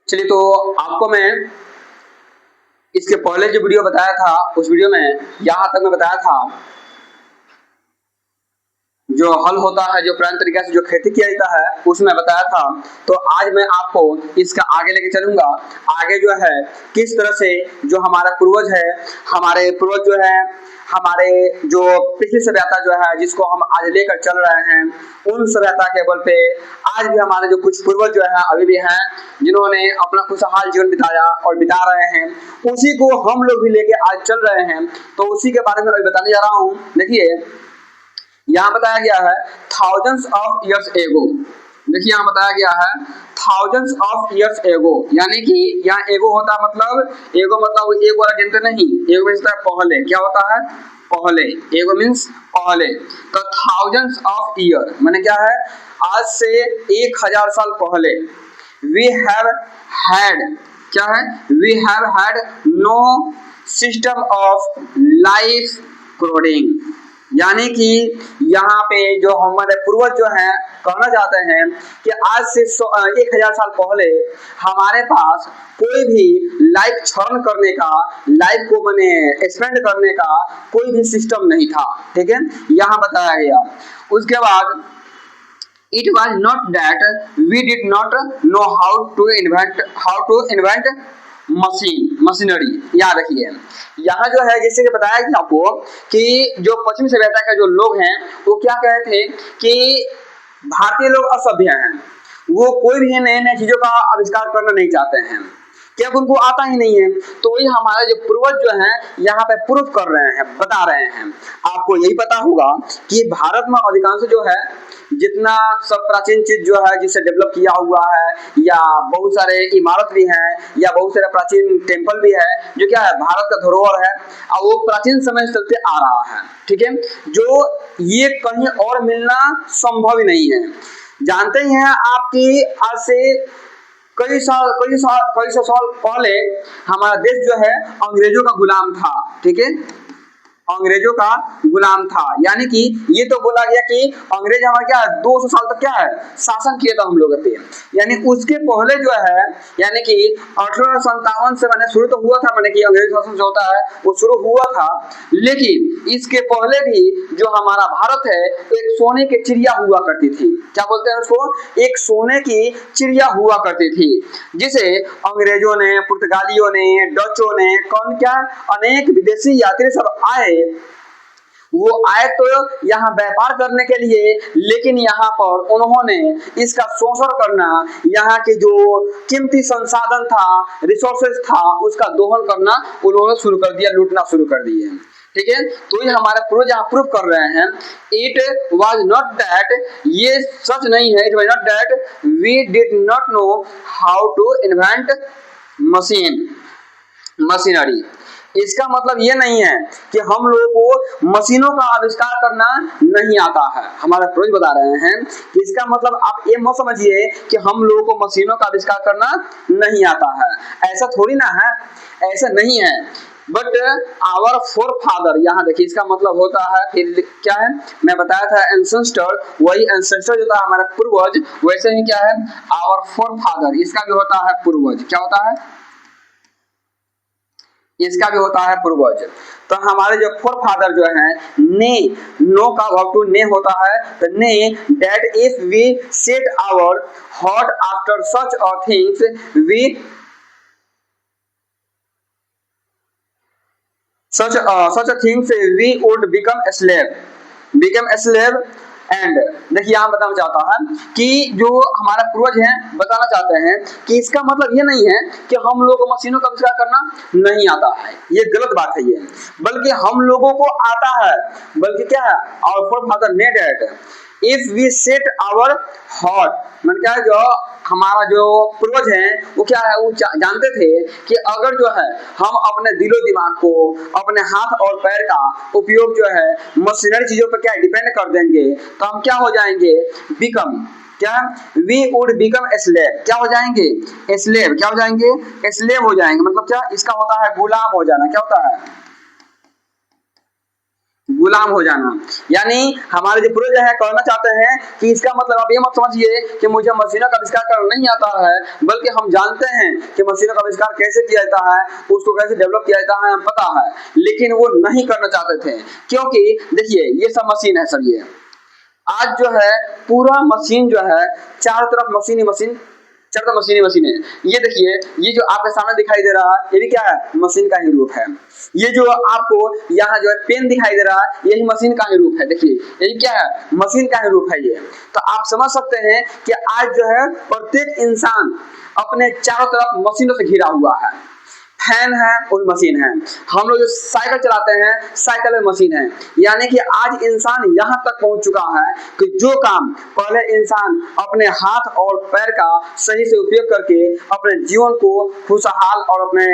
चलिए, तो आपको मैं इसके पहले जो वीडियो बताया था उस वीडियो में यहाँ तक मैं बताया था जो हल होता है, जो पुराने तरीके से जो खेती किया जाता है उसमें बताया था। तो आज मैं आपको इसका आगे लेके चलूंगा। आगे जो है किस तरह से जो हमारा पूर्वज है, हमारे पूर्वज जो है, हमारे जो पिछली सभ्यता जो है जिसको हम आज लेकर चल रहे हैं, उन सभ्यता के बल पे आज भी हमारे जो कुछ पूर्वज जो है अभी भी हैं, जिन्होंने अपना खुशहाल जीवन बिताया और बिता रहे हैं, उसी को हम लोग भी लेके आज चल रहे हैं। तो उसी के बारे में अभी बताने जा रहा हूँ। देखिए, यहाँ बताया गया है थाउजेंड्स ऑफ इयर्स एगो। देखिए, यहाँ बताया गया है थाउजेंड्स ऑफ इयर्स एगो, यानी कि यहाँ एगो होता है मतलब एगो मतलब एक वाला गिनते नहीं, एगो मीन्स पहले। क्या होता है? पहले। एगो मीन्स पहले। तो थाउजेंड्स ऑफ ईयर माने क्या है? आज से 1000 साल पहले वी हैव हैड, क्या है? We have had no system of life coding, यानी कि यहाँ पे जो हमारे पूर्वज जो हैं कहना चाहते हैं कि आज से 1000 साल पहले हमारे पास कोई भी लाइफ क्षरण करने का, लाइफ को मैंने स्पेंड करने का कोई भी सिस्टम नहीं था। ठीक है, यहाँ बताया गया। उसके बाद it was not that we did not know how to invent machinery. याद रखिए, यहाँ जो है जैसे कि बताया कि आपको कि जो पश्चिमी सभ्यता के जो लोग हैं वो क्या कहते थे कि भारतीय लोग असभ्य हैं, वो कोई भी नए नए चीजों का आविष्कार करना नहीं चाहते हैं, क्या उनको आता ही नहीं है। तो वही हमारे जो पूर्वज जो हैं यहाँ पे प्रूफ कर रहे हैं, बता रहे हैं। आपको यही पता होगा कि भारत में अधिकांश जो है जितना सब प्राचीन चीज जो है जिसे डेवलप किया हुआ है, या बहुत सारे इमारत भी हैं, या बहुत सारे प्राचीन टेम्पल भी है, जो क्या है भारत का धरोहर है और वो प्राचीन समय से चलते आ रहा है। ठीक है, जो ये कहीं और मिलना संभव ही नहीं है। जानते ही हैं आपकी आज से कई सौ साल पहले हमारा देश जो है अंग्रेजों का गुलाम था। ठीक है, अंग्रेजों का गुलाम था, यानी कि ये तो बोला गया कि अंग्रेज हमारा क्या 200 साल तक क्या है शासन किया था हम लोग पे। यानी उसके पहले जो है, यानी कि 1857 से मैंने शुरू तो हुआ था, मैंने कि अंग्रेज शासन जो होता है वो शुरू हुआ था, लेकिन इसके पहले भी जो हमारा भारत है एक सोने की चिड़िया हुआ करती थी। क्या बोलते हैं उसको? एक सोने की चिड़िया हुआ करती थी, जिसे अंग्रेजों ने, पुर्तगालियों ने, डचों ने, कौन क्या अनेक विदेशी यात्री सब आए, वो आए तो यहाँ व्यापार करने के लिए, लेकिन यहाँ पर उन्होंने इसका शोषण करना, यहाँ के जो कीमती संसाधन था, रिसोर्सेज था, उसका दोहन करना उन्होंने शुरू कर दिया, लूटना शुरू कर दिए। ठीक है, तो ये हमारे पूर्वज यहाँ प्रूफ कर रहे हैं। इट वॉज नॉट दैट, ये सच नहीं है, it was not that we did not know how to invent machinery. इसका मतलब ये नहीं है कि हम लोगों को मशीनों का आविष्कार करना नहीं आता है। हमारे पूर्वज बता रहे हैं कि इसका मतलब आप ये मत समझिए कि हम लोगों को मशीनों का आविष्कार करना नहीं आता है, ऐसा थोड़ी ना है, ऐसा नहीं है। बट आवर फोर फादर, यहाँ देखिए इसका मतलब होता है, फिर क्या है मैं बताया था एंसेस्टर, वही एंसेस्टर जो था हमारा पूर्वज, वैसे ही क्या है आवर फोर फादर, इसका भी होता है पूर्वज। क्या होता है? इसका भी होता है पूर्वज। तो हमारे जो फोर फादर जो हैं, ने, नो का वर्ब टू ने होता है, तो ने that if we set our heart after such a things we such a things we would become a slave and देखिए यहाँ बताना चाहता है कि जो हमारा पूर्वज हैं बताना चाहते हैं कि इसका मतलब ये नहीं है कि हम लोगों को मशीनों का आविष्कार करना नहीं आता है, ये गलत बात है ये, बल्कि हम लोगों को आता है, बल्कि क्या है आवर फोरफादर ने did if we set our heart, मतलब क्या है जो हमारा जो पूर्वज हैं वो क्या है वो जानते थे कि अगर जो है हम अपने दिलो दिमाग को, अपने हाथ और पैर का उपयोग जो है मशीनरी चीजों पर क्या डिपेंड कर देंगे तो हम क्या हो जाएंगे, बिकम, क्या we would become a slave, क्या हो जाएंगे स्लेव, क्या हो जाएंगे स्लेव हो जाएंगे, मतलब क्या इसका होता है गुलाम हो जाना, क्या होता है गुलाम हो जाना। यानी हमारे जो पूर्वज है कहना चाहते हैं कि इसका मतलब आप ये मत समझिए कि मुझे मशीनों का आविष्कार करना नहीं आता है, बल्कि हम जानते हैं कि मशीनों का आविष्कार कैसे किया जाता है, उसको कैसे डेवलप किया जाता है, हमें पता है, लेकिन वो नहीं करना चाहते थे। क्योंकि देखिए ये सब मशीन है सर, ये आज जो है पूरा मशीन जो है चारों तरफ मशीन ही मशीन, चारों मशीन ही मशीन है। ये देखिए ये जो आपके सामने दिखाई दे रहा है ये भी क्या है, मशीन का ही रूप है। ये जो आपको यहाँ जो है पेन दिखाई दे रहा है यही मशीन का ही रूप है। देखिए यही क्या है, मशीन का ही रूप है ये। तो आप समझ सकते हैं कि आज जो है प्रत्येक इंसान अपने चारों तरफ मशीनों से घिरा हुआ है। फैन है और मशीन है, हम लोग जो साइकिल चलाते हैं साइकिल में मशीन है। यानी कि आज इंसान यहाँ तक पहुंच चुका है कि जो काम पहले इंसान अपने हाथ और पैर का सही से उपयोग करके अपने जीवन को खुशहाल और अपने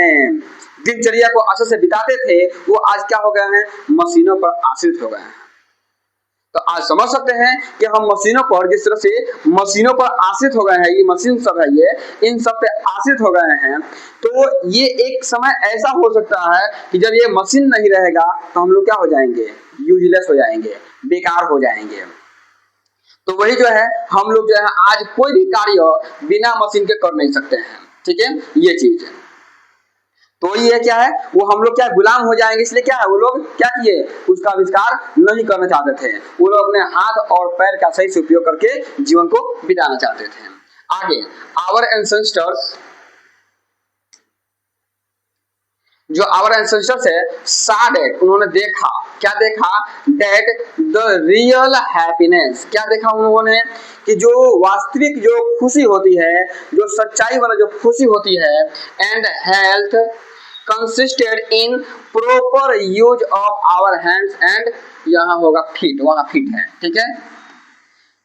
दिनचर्या को अच्छे से बिताते थे, वो आज क्या हो गए हैं, मशीनों पर आश्रित हो गए हैं। तो आज समझ सकते हैं कि हम मशीनों पर जिस तरह से मशीनों पर आश्रित हो गए हैं, ये मशीन सब है, ये इन सब पे आश्रित हो गए हैं। तो ये एक समय ऐसा हो सकता है कि जब ये मशीन नहीं रहेगा तो हम लोग क्या हो जाएंगे, यूजलेस हो जाएंगे, बेकार हो जाएंगे। तो वही जो है हम लोग जो है आज कोई भी कार्य बिना मशीन के कर नहीं सकते हैं। ठीक है, ये चीज है। तो ये क्या है, वो हम लोग क्या गुलाम हो जाएंगे, इसलिए क्या है वो लोग क्या किए, उसका आविष्कार नहीं करना चाहते थे। वो लोग अपने हाथ और पैर का सही से उपयोग करके जीवन को बिताना चाहते थे। आगे आवर एंसेस्टर्स, जो आवर एंसेस्टर्स है saw that, उन्होंने देखा, क्या देखा, that the real happiness, क्या देखा उन्होंने कि जो वास्तविक जो खुशी होती है, जो सच्चाई वाला जो खुशी होती है, and health consisted in proper use of our hands and, यहाँ होगा feet, वहाँ feet है। ठीक है,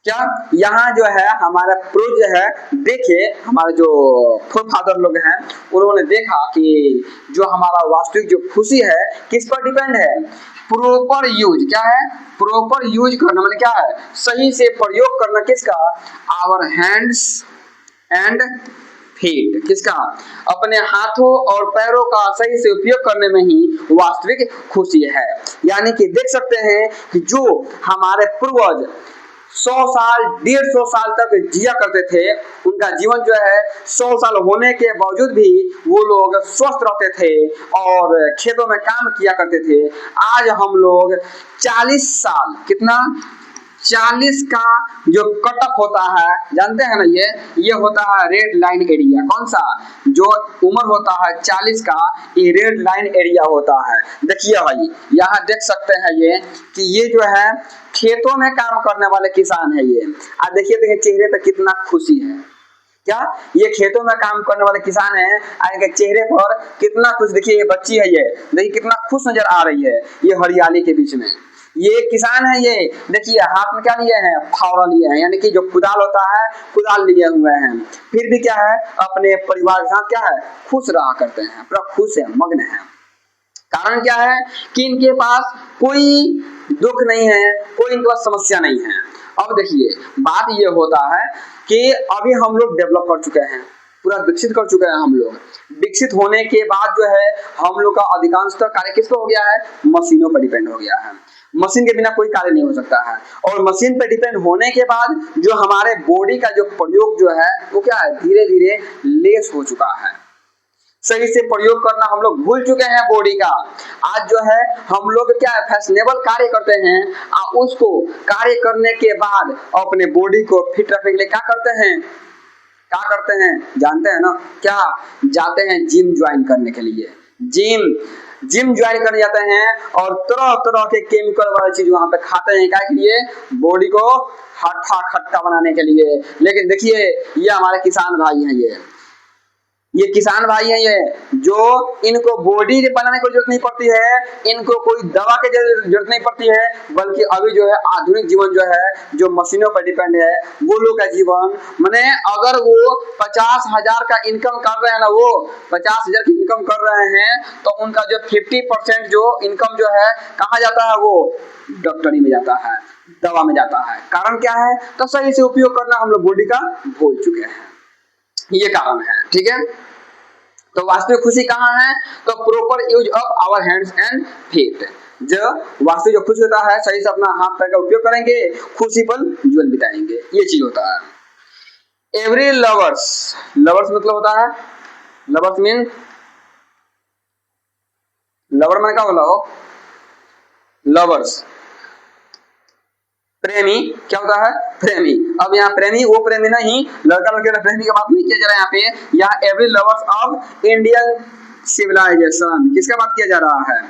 क्या यहाँ जो है हमारा पूर्वज है, देखिए हमारे जो फोरफादर लोग हैं उन्होंने देखा कि जो हमारा वास्तविक जो खुशी है किस पर डिपेंड है, प्रॉपर यूज, क्या है, प्रॉपर यूज करना, मतलब क्या है, सही से प्रयोग करना किसका, आवर हैंड्स एंड फीट, किसका, अपने हाथों और पैरों का सही से उपयोग करने में ही वास्तविक खुशी है। यानी कि देख सकते हैं कि जो हमारे पूर्वज 100 साल 150 साल तक जिया करते थे, उनका जीवन जो है 100 साल होने के बावजूद भी वो लोग स्वस्थ रहते थे और खेतों में काम किया करते थे। आज हम लोग 40 साल, कितना, 40 का जो कट ऑफ होता है, जानते हैं ना, ये होता है रेड लाइन एरिया। कौन सा, जो उम्र होता है 40 का, ये रेड लाइन एरिया होता है। देखिए भाई यहाँ देख सकते हैं ये कि ये जो है खेतों में काम करने वाले किसान है ये। आज देखिए चेहरे पे कितना खुशी है, क्या, ये खेतों में काम करने वाले किसान है, इनके चेहरे पर कितना खुश, देखिए ये बच्ची है, ये देखिए कितना खुश नजर आ रही है ये हरियाली के बीच में। ये किसान है, ये देखिए हाथ में क्या लिए हैं, फावड़ा लिए हैं, यानी कि जो कुदाल होता है कुदाल लिए हुए हैं। फिर भी क्या है, अपने परिवार के साथ क्या है, खुश रहा करते हैं, पूरा खुश है, मग्न है। कारण क्या है कि इनके पास कोई दुख नहीं है, कोई इनके पास समस्या नहीं है। अब देखिए बात ये होता है कि अभी हम लोग डेवलप कर चुके हैं, पूरा विकसित कर चुके हैं हम लोग। विकसित होने के बाद जो है हम लोग का अधिकांशतः कार्य किस पर हो गया है, मशीनों पर डिपेंड हो गया है। मशीन के बिना कोई कार्य नहीं हो सकता है। और मशीन पर डिपेंड होने के बाद जो हमारे बॉडी का जो प्रयोग जो है वो क्या है, धीरे धीरे लेस हो चुका है। सही से प्रयोग करना हम लोग भूल चुके हैं बॉडी का। आज जो है हम लोग क्या है, फैशनेबल कार्य करते हैं, उसको कार्य करने के बाद अपने बॉडी को फिट रखने के लिए क्या करते हैं, क्या करते हैं जानते हैं ना, क्या, जाते हैं जिम ज्वाइन करने के लिए। जिम ज्वाइन करने जाते हैं और तरह तरह के केमिकल वाली चीज वहां पे खाते हैं, क्या के लिए, बॉडी को हट्टा खट्टा बनाने के लिए। लेकिन देखिए ये हमारे किसान भाई हैं, ये किसान भाई हैं, ये जो इनको बॉडी बनाने की जरूरत नहीं पड़ती है, इनको कोई दवा की जरूरत नहीं पड़ती है, बल्कि अभी जो है आधुनिक जीवन जो है जो मशीनों पर डिपेंड है, वो लोग का जीवन, माने अगर वो 50,000 का इनकम कर रहे हैं ना, वो 50,000 की इनकम कर रहे हैं तो उनका जो 50% जो इनकम जो है कहाँ जाता है, वो डॉक्टरी में जाता है, दवा में जाता है। कारण क्या है, तो सही से उपयोग करना हम लोग बॉडी का भूल चुके हैं, ये कारण है। ठीक है, तो वास्तविक खुशी कहाँ है, तो proper use of our hands and feet. जो वास्तविक जो खुश होता है सही से अपना हाथ पैर का उपयोग करेंगे, खुशी पल जीवन बिताएंगे, ये चीज होता है। एवरी लवर्स, लवर्स मतलब होता है, लवर्स मीन, लवर मैंने क्या बोला हो, लवर्स प्रेमी, क्या होता है प्रेमी। अब यहाँ प्रेमी वो प्रेमी नहीं, लड़का लड़के प्रेमी की बात नहीं किया जा रहा है यहाँ पे, यहाँ every lovers of Indian civilisation, किसका बात किया जा रहा है,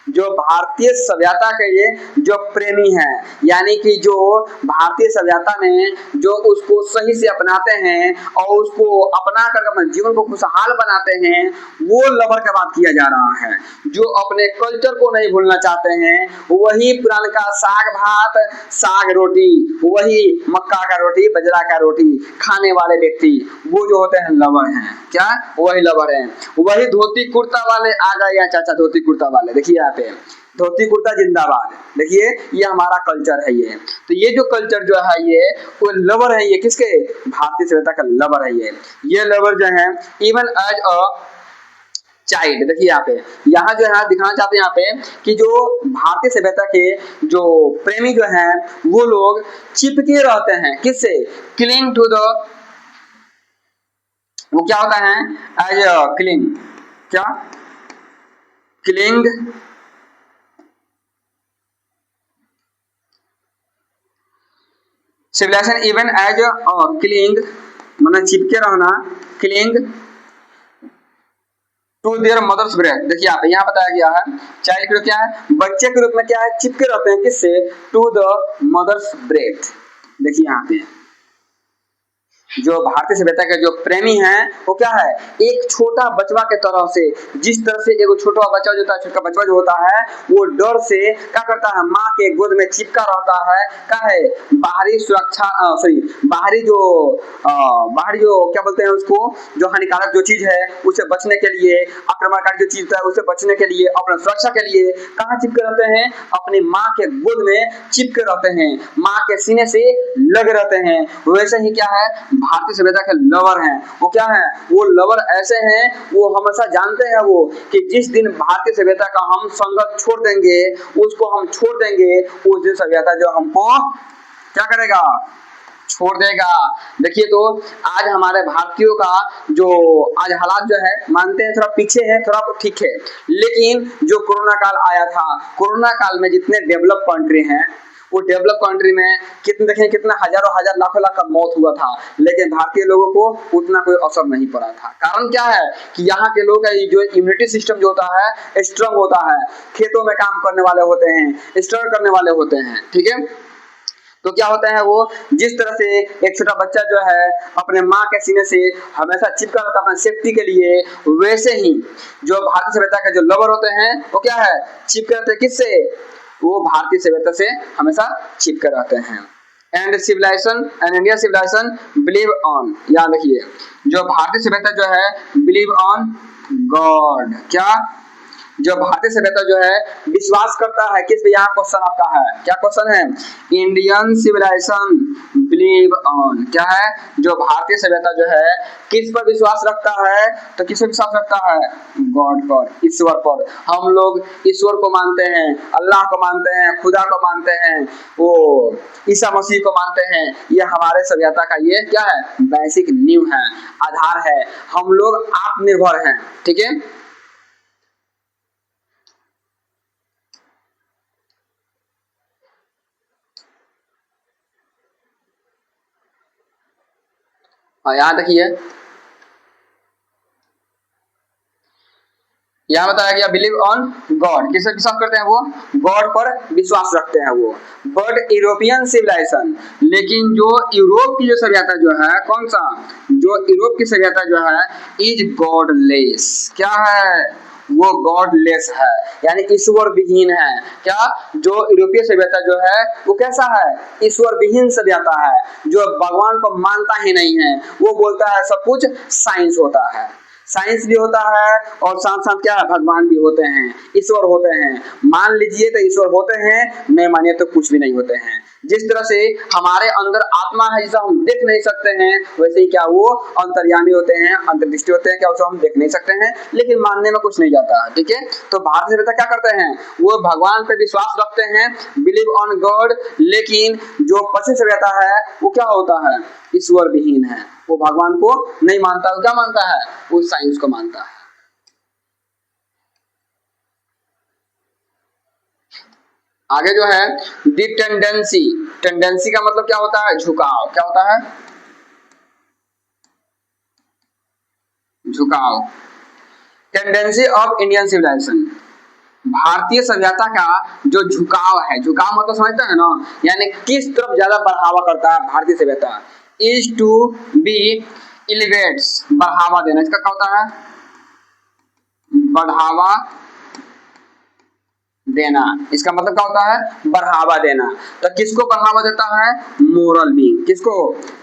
जो भारतीय सभ्यता के ये जो प्रेमी हैं, यानी कि जो भारतीय सभ्यता में जो उसको सही से अपनाते हैं और उसको अपना कर अपने जीवन को खुशहाल बनाते हैं, वो लवर का बात किया जा रहा है। जो अपने कल्चर को नहीं भूलना चाहते हैं, वही पुराना साग भात साग रोटी, वही मक्का का रोटी बजरा का रोटी खाने वाले व्यक्ति, वो जो होते हैं लवर हैं। क्या वही लवर हैं, वही धोती कुर्ता वाले आ गए यहाँ, चाचा धोती कुर्ता वाले देखिए यहाँ पे, धोती कुर्ता जिंदाबाद, देखिए ये हमारा कल्चर है। ये तो ये जो कल्चर जो है ये वो लवर है, ये किसके, भारतीय सभ्यता का लवर है। ये लवर जो है इवन एज अ चाइल्ड, देखिए यहाँ जो है दिखाना चाहते हैं यहाँ पे कि जो भारतीय सभ्यता के जो प्रेमी जो हैं वो लोग चिपके रहते हैं, किससे, क्लिंग टू द, वो क्या होता है एज क्लिंग, क्या cling civilisation even as cling मतलब चिपके रहना, cling to their mother's breast, देखिए यहाँ बताया गया है चाइल्ड के रूप क्या है, बच्चे के रूप में क्या है, चिपके रहते हैं किससे, टू द मदर्स ब्रेस्ट। देखिए यहाँ पे जो भारतीय सभ्यता के जो प्रेमी हैं वो क्या है, एक छोटा बचवा के तरह से, जिस तरह से एक छोटा बच्चा जो होता है, छोटा बचवा जो होता है वो डर से क्या करता है, माँ के गोद में चिपका रहता है, क्या है बाहरी सुरक्षा, बाहरी जो क्या बोलते हैं उसको, जो हानिकारक जो चीज है उससे बचने के लिए, आक्रमणकारी जो चीज है उससे बचने के लिए, अपना सुरक्षा के लिए कहाँ चिपके रहते हैं, अपनी माँ के गोद में चिपके रहते हैं, माँ के सीने से लगे रहते हैं। वैसे ही क्या है भारतीय सभ्यता के लवर हैं, वो क्या है, वो लवर ऐसे हैं, वो हमेशा जानते हैं वो कि जिस दिन भारतीय सभ्यता का हम संगत छोड़ देंगे, उसको हम छोड़ देंगे, उस दिन सभ्यता जो हमको क्या करेगा, छोड़ देगा। देखिए तो आज हमारे भारतीयों का जो आज हालात जो है मानते हैं थोड़ा पीछे है, थोड़ा ठीक है, लेकिन जो कोरोना काल आया था, कोरोना काल में जितने डेवलप कंट्री हैं वो डेवलप कंट्री में कितने देखें कितना हजारों हजार लाखों लाख का मौत हुआ था, लेकिन भारतीय लोगों को उतना कोई असर नहीं पड़ा था। कारण क्या है कि यहाँ के लोग जो इम्यूनिटी सिस्टम जो होता है स्ट्रांग होता है, खेतों में काम करने वाले होते हैं, स्ट्रगल करने वाले होते हैं, ठीक है। तो क्या होता है वो जिस तरह से एक छोटा बच्चा जो है अपने माँ के सीने से हमेशा चिपका रहता है अपने सेफ्टी के लिए, वैसे ही जो भारतीय सभ्यता के जो लवर होते हैं वो क्या है चिपके रहते हैं किससे, वो भारतीय सभ्यता से हमेशा चिपके रहते हैं। And civilisation and Indian civilisation believe on, याद रखिए जो भारतीय सभ्यता जो है बिलीव ऑन गॉड, क्या जो भारतीय सभ्यता जो है विश्वास करता है किस पे, यहाँ क्वेश्चन आपका है, क्या क्वेश्चन है, इंडियन सिविलाइजेशन बिलीव ऑन, क्या है जो भारतीय सभ्यता जो है किस पर विश्वास रखता है, तो किस पर विश्वास रखता है, गॉड पर, ईश्वर पर। हम लोग ईश्वर को मानते हैं, अल्लाह को मानते हैं, खुदा को मानते हैं, वो ईसा मसीह को मानते हैं। ये हमारे सभ्यता का ये क्या है बेसिक नींव है, आधार है, हम लोग आत्मनिर्भर हैं, ठीक है। और यहाँ देखिए यहाँ बताया गया बिलीव ऑन गॉड, किस पर विश्वास करते हैं वो, गॉड पर विश्वास रखते हैं वो। बट यूरोपियन सिविलाइजेशन, लेकिन जो यूरोप की जो सभ्यता जो है, कौन सा, जो यूरोप की सभ्यता जो है इज गॉडलेस, क्या है वो गॉडलेस है, यानी ईश्वर विहीन है। क्या जो यूरोपीय सभ्यता जो है वो कैसा है, ईश्वर विहीन सभ्यता है, जो भगवान को मानता ही नहीं है, वो बोलता है सब कुछ साइंस होता है, साइंस भी होता है और साथ साथ क्या है भगवान भी होते हैं, ईश्वर होते हैं, मान लीजिए तो ईश्वर होते हैं, नहीं मानिए तो कुछ भी नहीं होते हैं। जिस तरह से हमारे अंदर आत्मा है जिसे हम देख नहीं सकते हैं, वैसे ही क्या वो अंतर्यामी होते हैं, अंतर्दृष्टि होते हैं, क्या उसे हम देख नहीं सकते हैं, लेकिन मानने में कुछ नहीं जाता। ठीक है, तो भारतीय सभ्यता क्या करते हैं, वो भगवान पे विश्वास रखते हैं, बिलीव ऑन गॉड, लेकिन जो पश्चिम सभ्यता है वो क्या होता है, ईश्वर विहीन है, वो भगवान को नहीं मानता, वो क्या मानता है, वो साइंस को मानता है। आगे जो है दी टेंडेंसी, टेंडेंसी का मतलब क्या होता है, झुकाव, क्या होता है, झुकाव। टेंडेंसी ऑफ इंडियन सिविलाइजेशन, भारतीय सभ्यता का जो झुकाव है, झुकाव मतलब समझते हैं ना, यानी किस तरफ ज्यादा बढ़ावा करता है भारतीय सभ्यता, इज टू बी एलिवेट्स, बढ़ावा देना, इसका क्या होता है, बढ़ावा देना, इसका मतलब क्या होता है, बढ़ावा देना। तो किसको बढ़ावा देता है, मोरल बीइंग, किसको,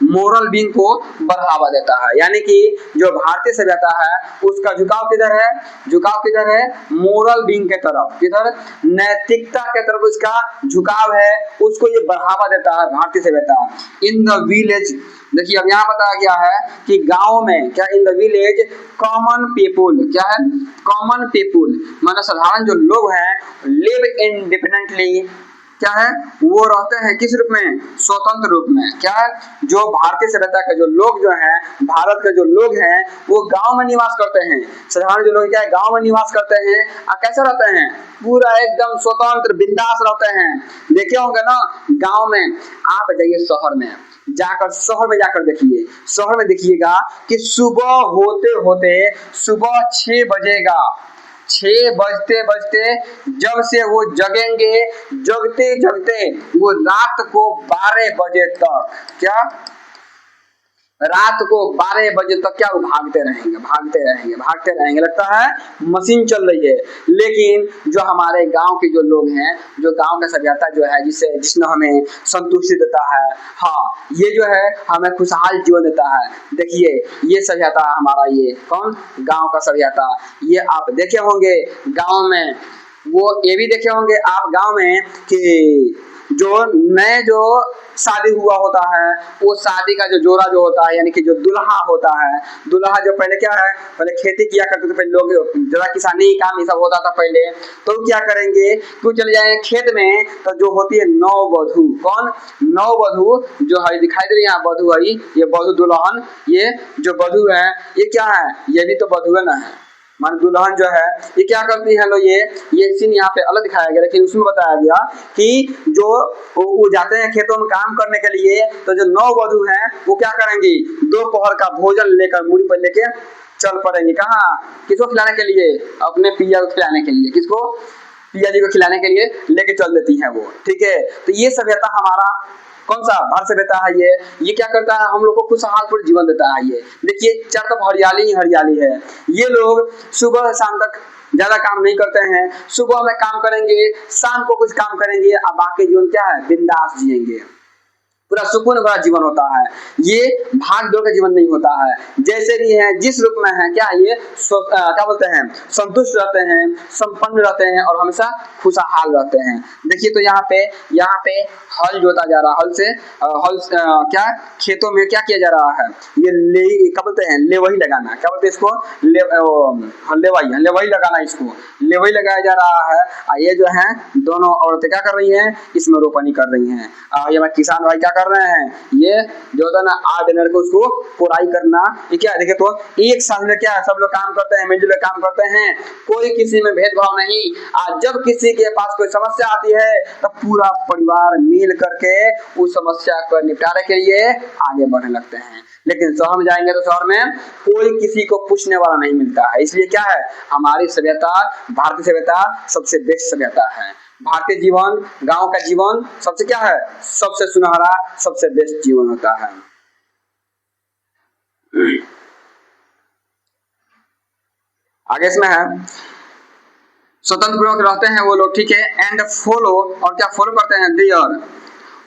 मोरल बीइंग को बढ़ावा देता है। यानी कि जो भारतीय सभ्यता है उसका झुकाव किधर है, झुकाव किधर है, मोरल बीइंग के तरफ, किधर, नैतिकता के तरफ उसका झुकाव है, उसको ये बढ़ावा देता है भारतीय सभ्यता। इन द विलेज, देखिए अब यहाँ बताया गया है कि गांव में, क्या, in the village common people, क्या है, कॉमन पीपुल माने साधारण जो लोग हैं, लिव इंडिपेंडेंटली, क्या है, वो रहते हैं किस रूप में, स्वतंत्र रूप में। क्या है, जो भारतीय सभ्यता के जो लोग जो हैं, भारत के जो लोग हैं, वो गांव में निवास करते हैं, साधारण जो लोग क्या है गांव में निवास करते हैं, कैसे रहते हैं, पूरा एकदम स्वतंत्र बिंदास रहते हैं। देखे होंगे ना गांव में, आप जाइए शहर में, जाकर शहर में जाकर देखिए, शहर में देखिएगा कि सुबह होते होते सुबह 6 बजेगा, 6 बजते बजते जब से वो जगेंगे, जगते जगते वो रात को 12 बजे तक, क्या, रात को 12 बजे तक क्या, वो भागते रहेंगे, भागते रहेंगे, भागते रहेंगे, लगता है मशीन चल रही है। लेकिन जो हमारे गांव के जो लोग हैं, जो गांव का सभ्यता जो है, जिसने हमें संतुष्टि देता है, हाँ, ये जो है हमें खुशहाल जीवन देता है। देखिए ये सभ्यता हमारा, ये कौन, गांव का सभ्यता। ये आप देखे होंगे गांव में, वो ये भी देखे होंगे आप गांव में कि जो नए जो शादी हुआ होता है, वो शादी का जो जोड़ा जो होता है, यानी कि जो दुल्हा होता है, दुल्हा जो पहले क्या है, पहले खेती किया करते थे, पहले लोग ज्यादा किसानी काम ये सब होता था पहले, तो क्या करेंगे, क्यों चले जाएंगे खेत में, तो जो होती है नववधू, कौन, नववधू जो है, दिखाई दे रही है वधू है, ये वधू दुल्हन, ये जो वधू है ये क्या है, ये भी तो वधू है ना, है मान दुल्हन जो है, ये क्या करती है लो, ये सीन यहाँ पे अलग दिखाया गया, लेकिन उसमें बताया गया कि जो वो जाते हैं खेतों में काम करने के लिए, तो जो नववधू हैं वो क्या करेंगी, दोपहर का भोजन लेकर मुड़ी पर लेके चल पड़ेंगी, कहाँ, किसको खिलाने के लिए, अपने पिया को खिलाने के लिए, किसको, पिया जी को खिलाने के लिए लेके चल देती है वो। ठीक है, तो ये सभ्यता हमारा कौन सा भारत सभ्यता है, ये क्या करता है, हम लोग को खुशहाल जीवन देता है। ये देखिए चारों तरफ हरियाली ही हरियाली है। ये लोग सुबह शाम तक ज्यादा काम नहीं करते हैं, सुबह में काम करेंगे, शाम को कुछ काम करेंगे, अब बाकी जीवन क्या है, बिंदास जिएंगे, पूरा सुकून भरा जीवन होता है। ये भाग दौड़ का जीवन नहीं होता है, जैसे भी है जिस रूप में है, क्या ये क्या बोलते हैं, संतुष्ट रहते हैं, संपन्न रहते हैं और हमेशा खुशहाल रहते हैं। देखिए तो यहाँ पे हल जोता जा रहा है, हल से क्या खेतों में क्या किया जा रहा है, ये क्या बोलते हैं, लेवही लगाना, क्या बोलते हैं इसको, लेवही लगाना, इसको लेवही लगाया जा रहा है। ये जो है दोनों औरतें क्या कर रही हैं, इसमें रोपनी कर रही हैं। ये मैं किसान भाई क्या कर रहे हैं, ये जो होता है ना आठ डिनर को उसको कोराई करना, ये क्या है, देखिए तो एक साथ में क्या है, सब लोग काम करते हैं, मिलजुल काम करते हैं, कोई किसी में भेदभाव नहीं। आज जब किसी के पास कोई समस्या आती है तो पूरा परिवार मिल करके उस समस्या को निपटाने के लिए आगे बढ़ने लगते हैं। लेकिन शहर में जाएंगे तो शहर में कोई किसी को पूछने वाला नहीं मिलता है। इसलिए क्या है, हमारी सभ्यता, भारतीय सभ्यता सबसे बेस्ट सभ्यता है। भारतीय जीवन, गांव का जीवन सबसे क्या है, सबसे सुनहरा, सबसे बेस्ट जीवन होता है। आगे इसमें है स्वतंत्र पूर्वक रहते हैं वो लोग, ठीक है, एंड फॉलो, और क्या फॉलो करते हैं, देयर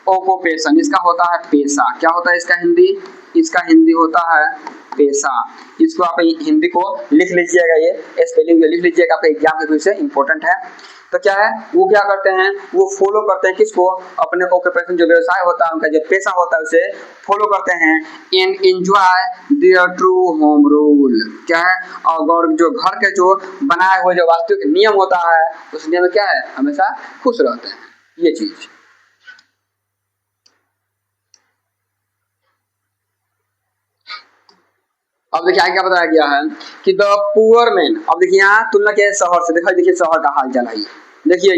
ऑक्यूपेशन, इसका होता है पेशा। क्या होता है इसका हिंदी, इसका हिंदी होता है पेशा। इसको आप हिंदी को लिख लीजिएगा, ये स्पेलिंग लिख लीजिएगा, आपके एग्जाम के से इंपॉर्टेंट है। तो क्या है, वो क्या करते हैं, वो फॉलो करते हैं किसको, अपने ऑक्यूपेशन जो व्यवसाय होता है, उनका जो पेशा होता है उसे फॉलो करते हैं। And enjoy there true home rule, क्या है, और जो घर के जो बनाए हुए जो वास्तविक नियम होता है उस नियम में क्या है, हमेशा खुश रहते हैं, ये चीज। अब देखिए क्या बताया गया है कि द पुअर मैन, अब देखिए यहाँ तुलना किया है शहर से, देखिए शहर का हाल चाल है, देखिए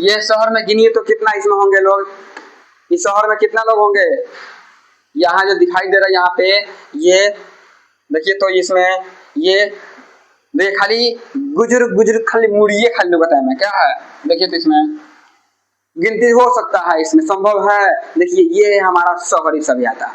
ये शहर में गिनिए तो कितना इसमें होंगे लोग, इस शहर में कितना लोग होंगे, यहाँ जो दिखाई दे रहा है यहाँ पे ये देखिए, तो इसमें ये देखिए खाली गुजर गुजर खाली मुड़िए खाली लोग बताया मैं क्या है, देखिए तो इसमें गिनती हो सकता है, इसमें संभव है। देखिए ये है हमारा शहरी सभ्यता,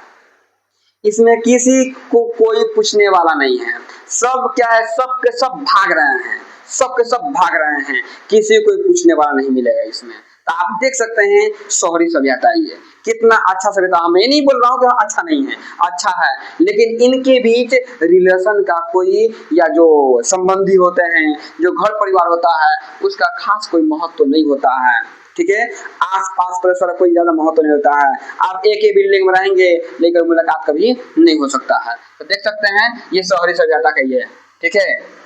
इसमें किसी को कोई पूछने वाला नहीं है, सब क्या है, सब के सब भाग रहे हैं, सब के सब भाग रहे हैं, किसी को कोई पूछने वाला नहीं मिलेगा इसमें। तो आप देख सकते हैं शहरी सभ्यता ये कितना अच्छा सभ्यता, मैं नहीं बोल रहा हूँ कि अच्छा नहीं है, अच्छा है, लेकिन इनके बीच रिलेशन का कोई या जो संबंधी होते हैं, जो घर परिवार होता है उसका खास कोई महत्व नहीं होता है, ठीक है। आस पास परिसर का कोई ज्यादा महत्व नहीं होता है, आप एक ही बिल्डिंग में रहेंगे लेकिन मुलाकात कभी नहीं हो सकता है। तो देख सकते हैं ये शहरी सभ्यता का ही है, ठीक है।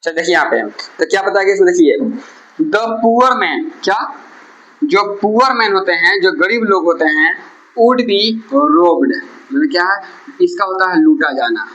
चल देखिए यहाँ पे तो क्या बताया गया इसमें, देखिए द पुअर मैन, क्या, जो पुअर मैन होते हैं, जो गरीब लोग होते हैं, वुड बी रोब्ड, मतलब क्या है, इसका होता है लूटा जाना,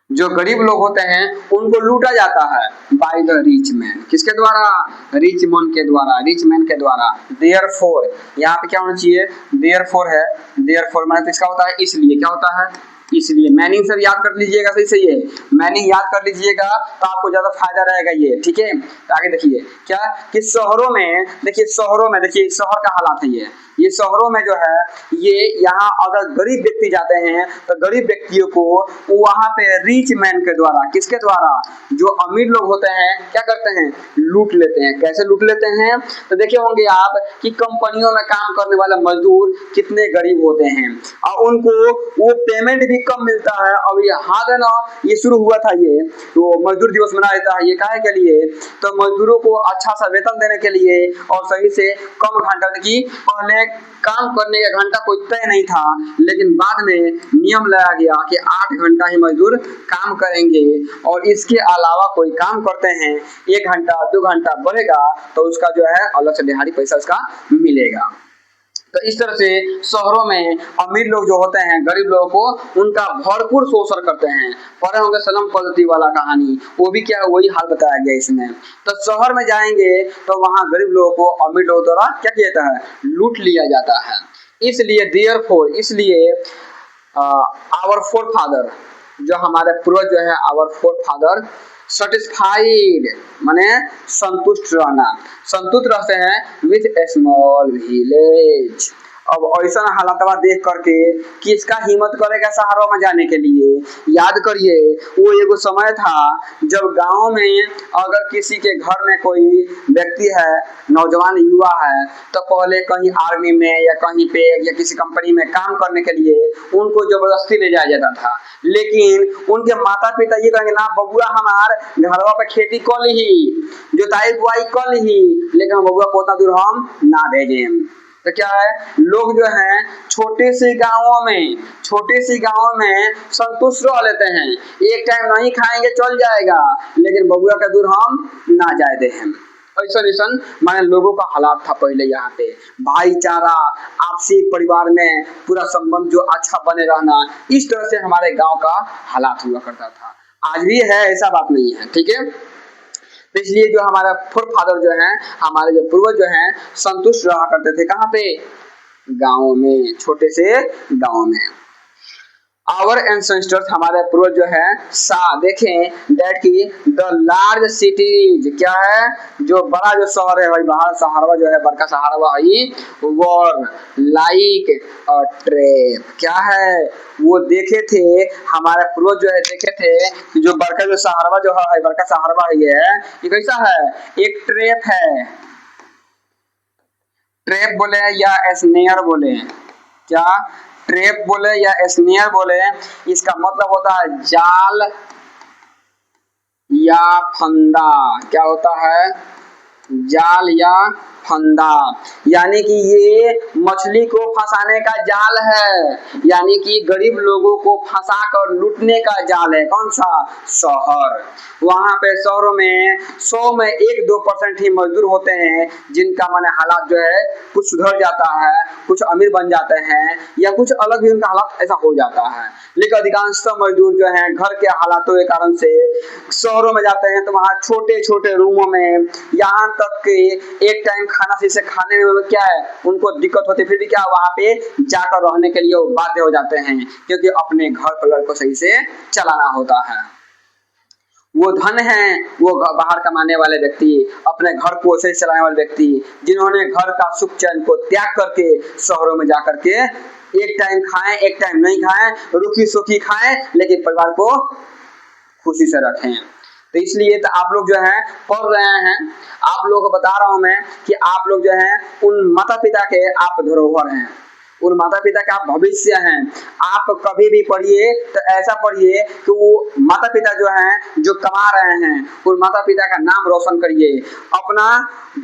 जो गरीब लोग होते हैं उनको लूटा जाता है बाय द रिच मैन, किसके द्वारा, रिच मैन के द्वारा, रिच मैन के द्वारा। देयरफॉर, यहाँ पे क्या होना चाहिए, देयरफॉर है, देयरफॉर मतलब इसका होता है इसलिए, क्या होता है, इसलिए। मैनिंग से याद कर लीजिएगा, सही से ये मैनिंग याद कर लीजिएगा तो आपको ज्यादा फायदा रहेगा ये, ठीक है। तो आगे देखिए क्या कि शहरों में, देखिए शहरों में, देखिए शहर का हालात है ये शहरों में जो है ये, यहाँ अगर गरीब व्यक्ति जाते हैं तो गरीब व्यक्तियों को वहां पे रिच मैन के द्वारा, किसके द्वारा, जो अमीर लोग होते हैं क्या करते हैं, लूट लेते हैं। कैसे लूट लेते हैं, तो देखे होंगे आप कि कंपनियों में काम करने वाले मजदूर कितने गरीब होते हैं और उनको वो पेमेंट भी कम मिलता है। अब ये हाथ है ना, ये शुरू हुआ था, ये तो मजदूर दिवस मना देता है, ये काहे के लिए, तो मजदूरों को अच्छा सा वेतन देने के लिए और सही से कम घंटा की, पहले काम करने का घंटा कोई तय नहीं था, लेकिन बाद में नियम लाया गया कि 8 घंटा ही मजदूर काम करेंगे और इसके अलावा कोई काम करते हैं 1 घंटा 2 घंटा बढ़ेगा तो उसका जो है अलग से दिहाड़ी पैसा उसका मिलेगा। तो इस तरह से शहरों में अमीर लोग जो होते हैं गरीब लोगों को उनका भरपूर शोषण करते हैं। पढ़े होंगे सनम पद्धति वाला कहानी, वो भी क्या है, वही हाल बताया गया इसमें। तो शहर में जाएंगे तो वहां गरीब लोगों को अमीर लोगों द्वारा क्या किया जाता है, लूट लिया जाता है। इसलिए देयरफॉर, इसलिए आवर फोर फादर, जो हमारे पूर्वज जो है, आवर फोर फादर सेटिस्फाइड माने संतुष्ट रहना, संतुष्ट रहते हैं विथ ए स्मॉल विलेज। अब ऐसा हालात देख करके किसका हिम्मत करेगा शहरों में जाने के लिए। याद करिए वो एगो समय था जब गांव में अगर किसी के घर में कोई व्यक्ति है, नौजवान युवा है, तो पहले कहीं आर्मी में या कहीं पे या किसी कंपनी में काम करने के लिए उनको जबरदस्ती ले जाया जाता था। लेकिन उनके माता पिता ये कहेंगे ना बबुआ हमार घरवा पे खेती कर ली, जोताई बुआई कर ली, लेकिन बबुआ को उतना दूर हम ना भेजें। तो क्या है, लोग जो है छोटे से गांवों में संतुष्ट रह लेते हैं, एक टाइम नहीं खाएंगे चल जाएगा, लेकिन बबुआ का दूर हम ना जाए दे हैं। ऐसा माने लोगों का हालात था पहले। यहाँ पे भाईचारा, आपसी परिवार में पूरा संबंध जो अच्छा बने रहना, इस तरह से हमारे गांव का हालात हुआ करता था। आज भी है, ऐसा बात नहीं है, ठीक है। तो इसलिए जो हमारा फोर फादर जो है, हमारे जो पूर्वज जो हैं, संतुष्ट रहा करते थे कहाँ पे, गाँव में, छोटे से गाँव में। आवर एंसेस्टर्स हमारे पूर्वज जो है सा देखें दैट की द लार्ज सिटीज क्या है, जो बड़ा जो शहर है भाई बाहर सहारवा जो है बड़का सहारवा है वर लाइक अ ट्रैप क्या है, वो देखे थे हमारे पूर्वज जो है देखे थे कि जो बड़का जो सहारवा जो है बड़का सहारवा है ये कैसा है, एक ट्रैप है। ट्रैप बोले या स्नेयर बोले, क्या ट्रैप बोले या स्नेयर बोले, इसका मतलब होता है जाल या फंदा। क्या होता है, जाल या फंदा, यानी कि ये मछली को फंसाने का जाल है, यानी कि गरीब लोगों को फंसा कर लूटने का जाल है। कौन सा, शहर। वहां पे शहरों में 100 में 1-2% ही मजदूर होते हैं जिनका माने हालात जो है कुछ सुधर जाता है, कुछ अमीर बन जाते हैं या कुछ अलग भी उनका हालात ऐसा हो जाता है, लेकिन अधिकांश मजदूर जो हैं घर के हालातों के कारण से शहरों में जाते हैं तो वहाँ छोटे छोटे रूमों में, यहाँ तक कि एक टाइम खाना सही से खाने में क्या है उनको दिक्कत होती है, फिर भी क्या वहाँ पे जाकर रहने के लिए वो बाध्य हो जाते हैं क्योंकि अपने घर परिवार को सही से चलाना होता है। वो धन है वो बाहर कमाने वाले व्यक्ति, अपने घर को सही चलाने वाले व्यक्ति जिन्होंने घर का सुख चैन को त्याग करके शहरों में जाकर के एक टाइम खाएं एक टाइम नहीं खाएं, रुखी सुखी खाएं लेकिन परिवार को खुशी से रखें। तो इसलिए तो आप लोग जो है पढ़ रहे हैं, आप लोगों को बता रहा हूं मैं कि आप लोग जो है उन माता पिता के आप धरोहर हैं, उन माता पिता का आप भविष्य हैं। आप कभी भी पढ़िए तो ऐसा पढ़िए कि वो माता पिता जो हैं जो कमा रहे हैं उन माता पिता का नाम रोशन करिए, अपना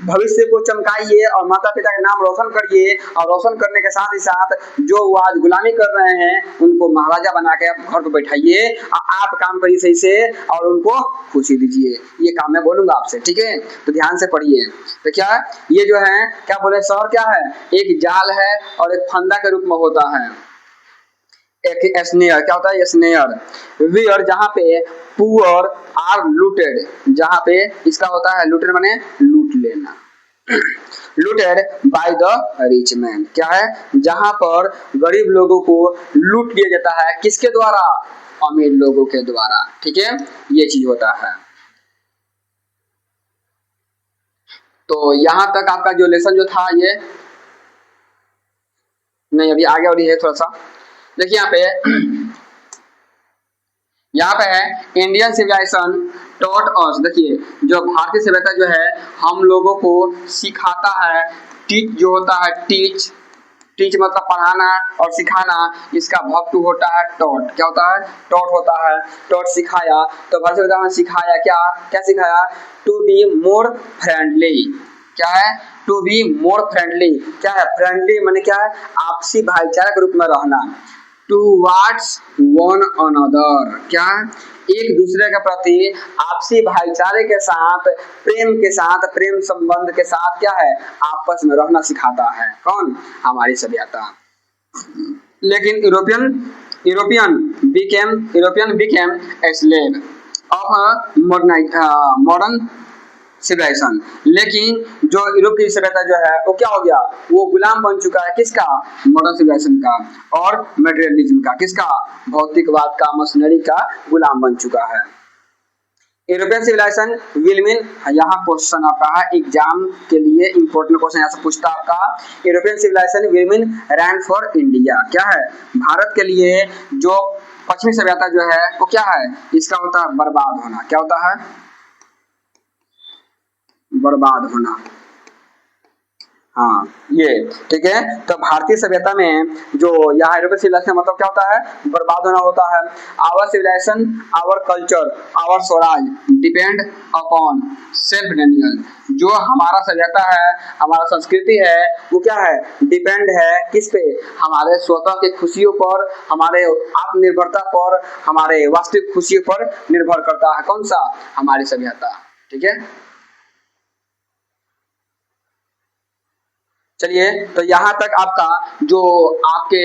भविष्य को चमकाइए और माता पिता का नाम रोशन करिए, और रोशन करने के साथ ही साथ जो वो आज गुलामी कर रहे हैं उनको महाराजा बना के आप घर पर बैठाइए और आप काम करिए सही से और उनको खुशी दीजिए। ये काम मैं बोलूंगा आपसे, ठीक है, तो ध्यान से पढ़िए। तो क्या ये जो है क्या बोले, शहर क्या है, एक जाल है और एक फंदा के रूप में होता है। एक स्नेयर क्या होता है, स्नेयर वियर जहाँ पे पुअर आर लूटेड, जहाँ पे इसका होता है लूटेड माने लूट लेना, looted by the rich man क्या है, जहां पर गरीब लोगों को लूट लिया जाता है, किसके द्वारा, अमीर लोगों के द्वारा, ठीक है, ये चीज होता है। तो यहां तक आपका जो लेसन जो था ये नहीं, अभी आगे और है थोड़ा सा देखिए यहाँ पे है इंडियन सिविलाइजेशन टॉट अस, देखिए जो भारतीय सभ्यता जो है हम लोगों को सिखाता है, टीच जो होता है टीच, टीच मतलब पढ़ाना और सिखाना, इसका भक्तु होता है टॉट, क्या होता है, टॉट होता है, टॉट सिखाया, तो भारतीय सभ्यता में सिखाया क्या क्या सिखाया, टू बी मोर फ्रेंडली, क्या है, टू बी मोर फ्रेंडली, क्या है फ्रेंडली माने क्या है, आपसी भाईचारा के रूप में रहना, टूवर्ड्स वन अनदर, क्या एक दूसरे के प्रति आपसी भाईचारे के साथ प्रेम संबंध के साथ क्या है आपस में रहना सिखाता है, कौन, हमारी सभ्यता। लेकिन European became a slave of modern civilisation, लेकिन जो यूरोप की सभ्यता जो है वो क्या हो गया, वो गुलाम बन चुका है किसका, मॉडर्न सिविलाइजेशन का और मटेरियलिज्म का, किसका, भौतिकवाद का, मशीनरी का गुलाम बन चुका है। यूरोपियन सिविलाइजेशन विल मीन, यहाँ क्वेश्चन आपका है एग्जाम के लिए इंपॉर्टेंट क्वेश्चन यहाँ से पूछता है आपका, European civilisation will mean ruin for India, क्या है, भारत के लिए जो पश्चिमी सभ्यता जो है वो क्या है, इसका होता है बर्बाद होना, क्या होता है, बर्बाद होना, हाँ ये ठीक है। तो भारतीय सभ्यता में जो यहाँ यूरोपियन सिविलाइजेशन मतलब क्या होता है, बर्बाद होना होता है। Our civilisation, our culture, our swaraj depend upon self denial, जो हमारा सभ्यता है, हमारा संस्कृति है वो क्या है, डिपेंड है किस पे, हमारे स्वतः की खुशियों पर, हमारे आत्मनिर्भरता पर, हमारे वास्तविक खुशियों पर निर्भर करता है, कौन सा, हमारी सभ्यता, ठीक है। चलिए तो यहाँ तक आपका जो आपके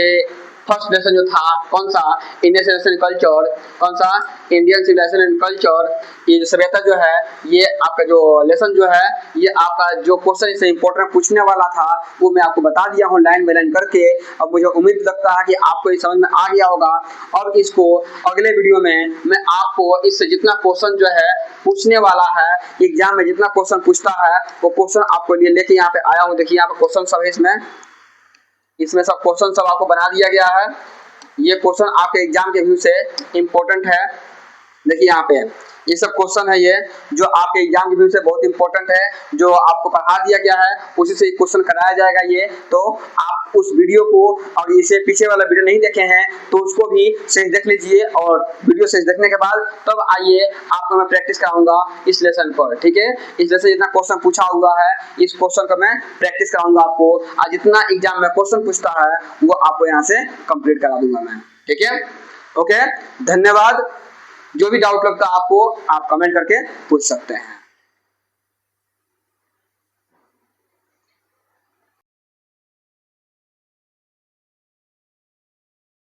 फर्स्ट लेसन जो था कौन सा, इंडियन सिविलाइजेशन एंड कल्चर, कौन सा, इंडियन सिविलाइजेशन एंड कल्चर, ये जो सभ्यता जो है, ये आपका जो लेसन जो है, ये आपका जो क्वेश्चन इससे इंपॉर्टेंट पूछने वाला था वो मैं आपको बता दिया हूँ लाइन बाय लाइन करके। अब मुझे उम्मीद लगता है कि आपको ये समझ में आ गया होगा। और इसको अगले वीडियो में मैं आपको इससे जितना क्वेश्चन जो है पूछने वाला है, एग्जाम में जितना क्वेश्चन पूछता है वो क्वेश्चन आपको लिए लेके यहाँ पे आया हूँ। देखिए यहाँ पे क्वेश्चन सब है, इसमें सब क्वेश्चन सब आपको बना दिया गया है। ये क्वेश्चन आपके एग्जाम के व्यू से इम्पोर्टेंट है। देखिए यहाँ पे ये सब क्वेश्चन है, ये जो आपके एग्जाम के व्यू से बहुत इंपॉर्टेंट है, जो आपको पढ़ा दिया गया है उसी से क्वेश्चन कराया जाएगा। ये तो आप उस वीडियो को और इसे पीछे वाला वीडियो नहीं देखे हैं तो उसको भी सही देख लीजिए, और वीडियो सही देखने के बाद तब आइए आपको मैं प्रैक्टिस कराऊंगा इस लेसन पर, ठीक है। इस लेसन जितना क्वेश्चन पूछा हुआ है इस क्वेश्चन का मैं प्रैक्टिस कराऊंगा आपको, और जितना एग्जाम में क्वेश्चन पूछता है वो आपको यहाँ से कंप्लीट करा दूंगा मैं, ठीक है। ओके, धन्यवाद। जो भी डाउट लगता है आपको आप कमेंट करके पूछ सकते हैं।